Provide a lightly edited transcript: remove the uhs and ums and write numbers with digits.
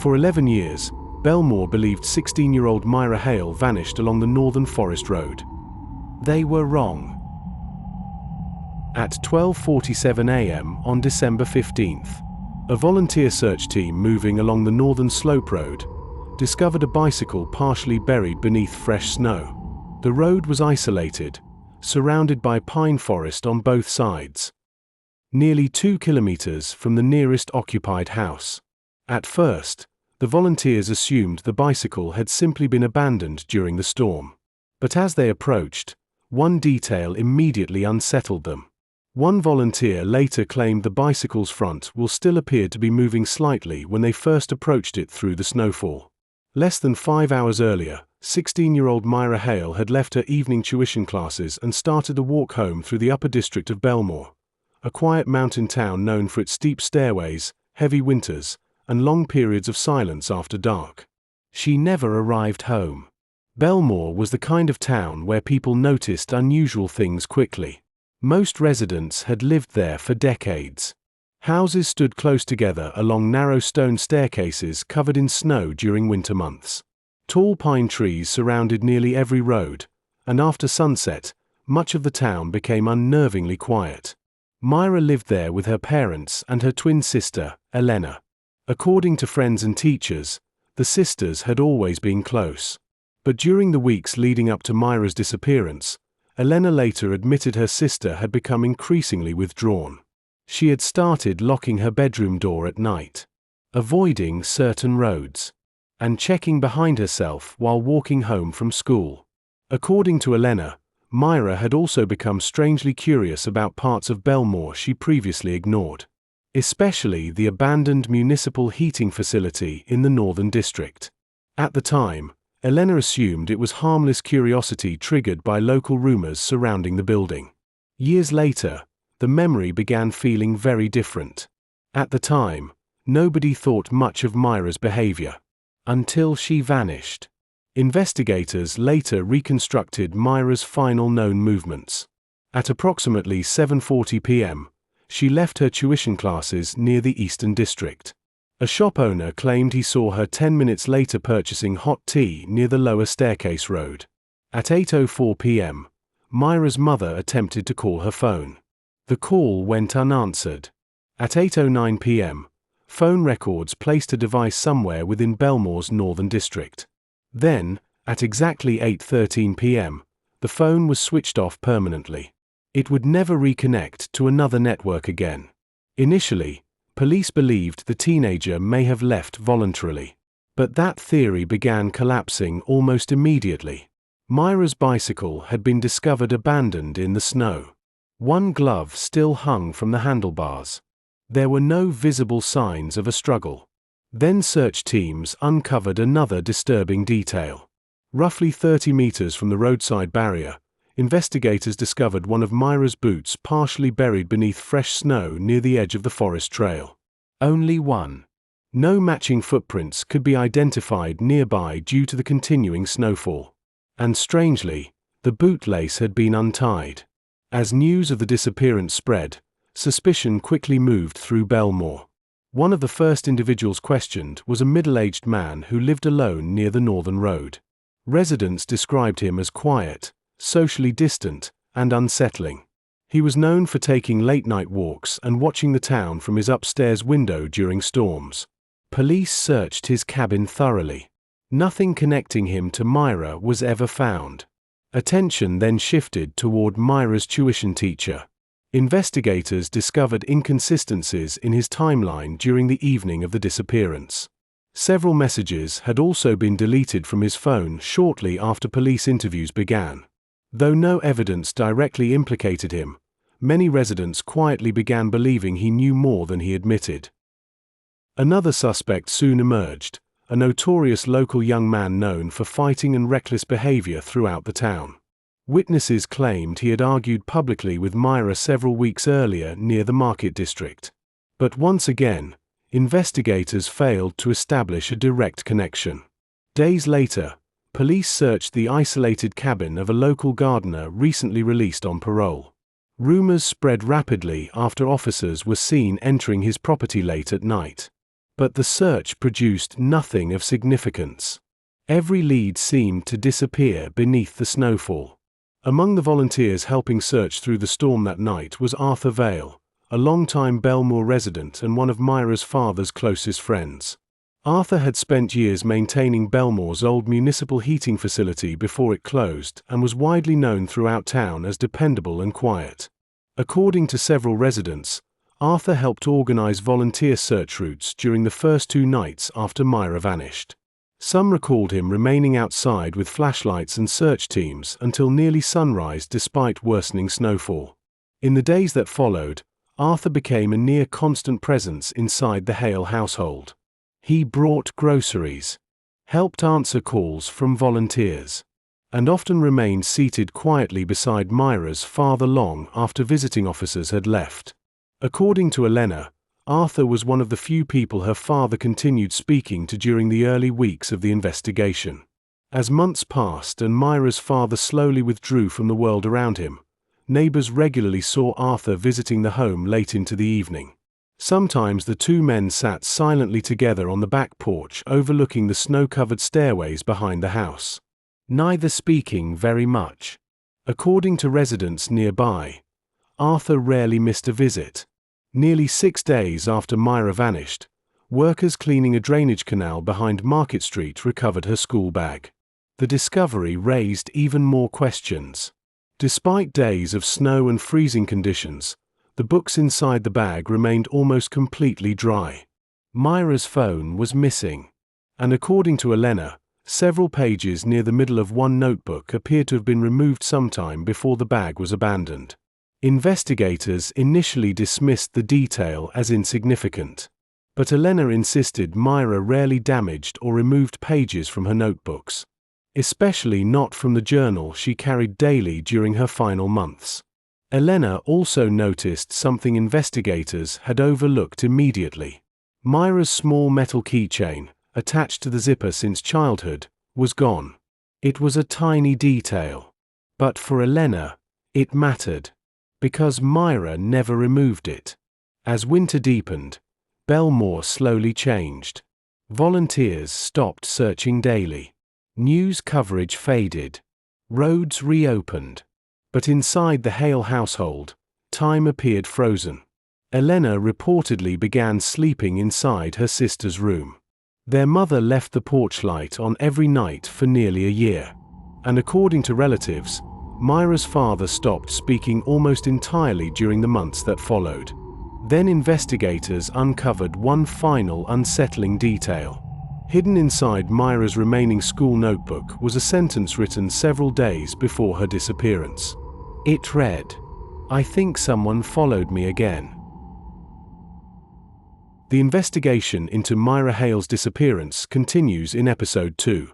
For 11 years, Bellmoor believed 16-year-old Mira Hale vanished along the Northern Forest Road. They were wrong. At 12:47 a.m. on December 15th, a volunteer search team moving along the Northern Slope Road discovered a bicycle partially buried beneath fresh snow. The road was isolated, surrounded by pine forest on both sides, nearly 2 kilometers from the nearest occupied house. At first, the volunteers assumed the bicycle had simply been abandoned during the storm. But as they approached, one detail immediately unsettled them. One volunteer later claimed the bicycle's front wheel still appeared to be moving slightly when they first approached it through the snowfall. Less than 5 hours earlier, 16-year-old Mira Hale had left her evening tuition classes and started a walk home through the upper district of Bellmoor, a quiet mountain town known for its steep stairways, heavy winters, and long periods of silence after dark. She never arrived home. Bellmoor was the kind of town where people noticed unusual things quickly. Most residents had lived there for decades. Houses stood close together along narrow stone staircases covered in snow during winter months. Tall pine trees surrounded nearly every road, and after sunset, much of the town became unnervingly quiet. Mira lived there with her parents and her twin sister, Elena. According to friends and teachers, the sisters had always been close. But during the weeks leading up to Mira's disappearance, Elena later admitted her sister had become increasingly withdrawn. She had started locking her bedroom door at night, avoiding certain roads, and checking behind herself while walking home from school. According to Elena, Mira had also become strangely curious about parts of Bellmoor she previously ignored, especially the abandoned municipal heating facility in the Northern District. At the time, Elena assumed it was harmless curiosity triggered by local rumors surrounding the building. Years later, the memory began feeling very different. At the time, nobody thought much of Mira's behavior, until she vanished. Investigators later reconstructed Mira's final known movements. At approximately 7:40 p.m., she left her tuition classes near the Eastern District. A shop owner claimed he saw her 10 minutes later purchasing hot tea near the lower staircase road. At 8:04 p.m., Mira's mother attempted to call her phone. The call went unanswered. At 8:09 p.m., phone records placed a device somewhere within Bellmoor's Northern District. Then, at exactly 8:13 p.m., the phone was switched off permanently. It would never reconnect to another network again. Initially, police believed the teenager may have left voluntarily. But that theory began collapsing almost immediately. Mira's bicycle had been discovered abandoned in the snow. One glove still hung from the handlebars. There were no visible signs of a struggle. Then search teams uncovered another disturbing detail. Roughly 30 meters from the roadside barrier, investigators discovered one of Mira's boots partially buried beneath fresh snow near the edge of the forest trail. Only one. No matching footprints could be identified nearby due to the continuing snowfall. And strangely, the bootlace had been untied. As news of the disappearance spread, suspicion quickly moved through Bellmoor. One of the first individuals questioned was a middle-aged man who lived alone near the Northern Road. Residents described him as quiet, socially distant, and unsettling. He was known for taking late-night walks and watching the town from his upstairs window during storms. Police searched his cabin thoroughly. Nothing connecting him to Mira was ever found. Attention then shifted toward Mira's tuition teacher. Investigators discovered inconsistencies in his timeline during the evening of the disappearance. Several messages had also been deleted from his phone shortly after police interviews began. Though no evidence directly implicated him, many residents quietly began believing he knew more than he admitted. Another suspect soon emerged, a notorious local young man known for fighting and reckless behavior throughout the town. Witnesses claimed he had argued publicly with Mira several weeks earlier near the Market District. But once again, investigators failed to establish a direct connection. Days later, police searched the isolated cabin of a local gardener recently released on parole. Rumors spread rapidly after officers were seen entering his property late at night. But the search produced nothing of significance. Every lead seemed to disappear beneath the snowfall. Among the volunteers helping search through the storm that night was Arthur Vale, a longtime Bellmoor resident and one of Myra's father's closest friends. Arthur had spent years maintaining Bellmoor's old municipal heating facility before it closed and was widely known throughout town as dependable and quiet. According to several residents, Arthur helped organize volunteer search routes during the first 2 nights after Myra vanished. Some recalled him remaining outside with flashlights and search teams until nearly sunrise despite worsening snowfall. In the days that followed, Arthur became a near-constant presence inside the Hale household. He brought groceries, helped answer calls from volunteers, and often remained seated quietly beside Myra's father long after visiting officers had left. According to Elena, Arthur was one of the few people her father continued speaking to during the early weeks of the investigation. As months passed and Myra's father slowly withdrew from the world around him, neighbors regularly saw Arthur visiting the home late into the evening. Sometimes the 2 men sat silently together on the back porch overlooking the snow-covered stairways behind the house, neither speaking very much. According to residents nearby, Arthur rarely missed a visit. Nearly 6 days after Myra vanished, workers cleaning a drainage canal behind Market Street recovered her school bag. The discovery raised even more questions. Despite days of snow and freezing conditions, the books inside the bag remained almost completely dry. Myra's phone was missing, and according to Elena, several pages near the middle of one notebook appeared to have been removed sometime before the bag was abandoned. Investigators initially dismissed the detail as insignificant, but Elena insisted Myra rarely damaged or removed pages from her notebooks, especially not from the journal she carried daily during her final months. Elena also noticed something investigators had overlooked immediately. Myra's small metal keychain, attached to the zipper since childhood, was gone. It was a tiny detail, but for Elena, it mattered, because Myra never removed it. As winter deepened, Bellmoor slowly changed. Volunteers stopped searching daily. News coverage faded. Roads reopened. But inside the Hale household, time appeared frozen. Elena reportedly began sleeping inside her sister's room. Their mother left the porch light on every night for nearly a year. And according to relatives, Myra's father stopped speaking almost entirely during the months that followed. Then investigators uncovered one final unsettling detail. Hidden inside Myra's remaining school notebook was a sentence written several days before her disappearance. It read, "I think someone followed me again." The investigation into Mira Hale's disappearance continues in episode 2.